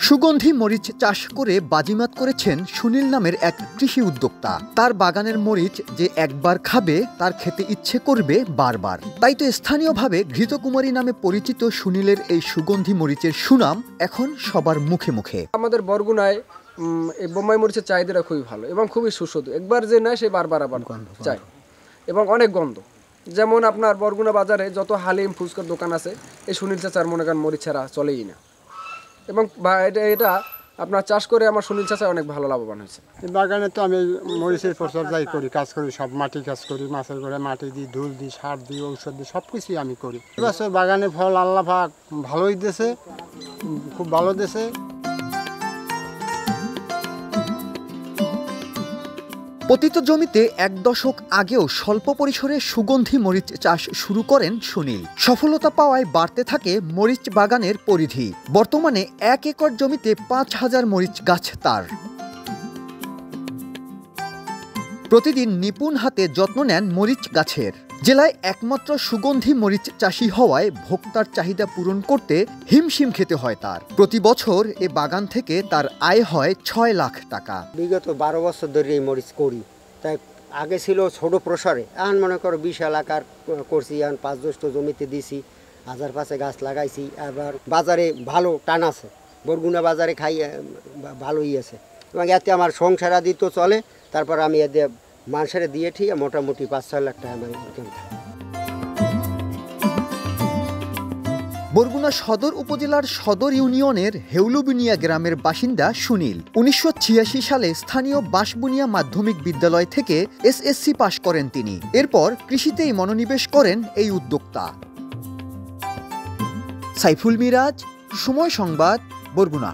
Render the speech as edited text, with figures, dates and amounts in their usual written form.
সুগন্ধি মরিচ চাষ করে বাজিমাত করেছেন সুনীল নামের এক কৃষি উদ্যোক্তা। তার বাগানের মরিচ যে একবার খাবে তার খেতে ইচ্ছে করবে বারবার। তাই তো স্থানীয়ভাবে ঘৃতকুমারী নামে পরিচিত সুনীলের এই সুগন্ধি মরিচের সুনাম এখন সবার মুখে মুখে। আমাদের বরগুনায় এই বোম্বাই মরিচের চাহিদাটা খুবই ভালো এবং খুবই সুস্বাদু। একবার যে নেয় সে বারবার আবার চায় এবং অনেক গন্ধ। যেমন আপনার বরগুনা বাজারে যত হালিম ফুচকার দোকান আছে, এই সুনীল চাচার মনে করেন মরিচ ছাড়া চলেই না। এবং এটা আপনার চাষ করে আমার সুনীল চাচা অনেক ভালো লাভবান হয়েছে। বাগানে তো আমি মরিচের পরিচর্যাই করি, কাজ করি, সব মাটি কাজ করি, মাছের ঘরে মাটি দিই, ধুল দিই, সার দিই, ঔষধ দিই, সব কিছুই আমি করি। এবছর বাগানে ফল আল্লাহ পাক ভালোই দিয়েছে, খুব ভালো দিয়েছে। পতিত জমিতে ১ দশক আগেও স্বল্প পরিসরে সুগন্ধি মরিচ চাষ শুরু করেন সুনীল। সফলতা পাওয়ায় বাড়তে থাকে মরিচ বাগানের পরিধি। বর্তমানে ১ একর জমিতে ৫,০০০ মরিচ গাছ তার। প্রতিদিন নিপুণ হাতে যত্ন নেন মরিচ গাছের। জেলায় একমাত্র সুগন্ধি মরিচ চাষি হওয়ায় ভোক্তার চাহিদা পূরণ করতে হিমশিম খেতে হয় তার। প্রতি বছর এ বাগান থেকে তার আয় হয় ৬ লাখ টাকা। বিগত ১২ বছর ধরে এই মরিচ করি। তাই আগে ছিল ছোট প্রসারে, এখন মনে করো বিশাল আকার করছি। এখন ৫-১০টা জমিতে দিছি, ১,০০০ গাছ লাগাইছি। আবার বাজারে ভালো টান আছে, বরগুনা বাজারে খাই ভালোই আছে এবং এতে আমার সংসার আদি তো চলে। তারপর আমি এতে মানুষের দিয়ে ঠিক মোটামুটি ৫-৬ লাখ টাকা আমার ইনকাম। বরগুনা সদর উপজেলার সদর ইউনিয়নের হেউলুবুনিয়া গ্রামের বাসিন্দা সুনীল ১৯৮৬ সালে স্থানীয় বাঁশবুনিয়া মাধ্যমিক বিদ্যালয় থেকে এসএসসি পাশ করেন তিনি। এরপর কৃষিতেই মনোনিবেশ করেন এই উদ্যোক্তা। সাইফুল মিরাজ, সময় সংবাদ, বরগুনা।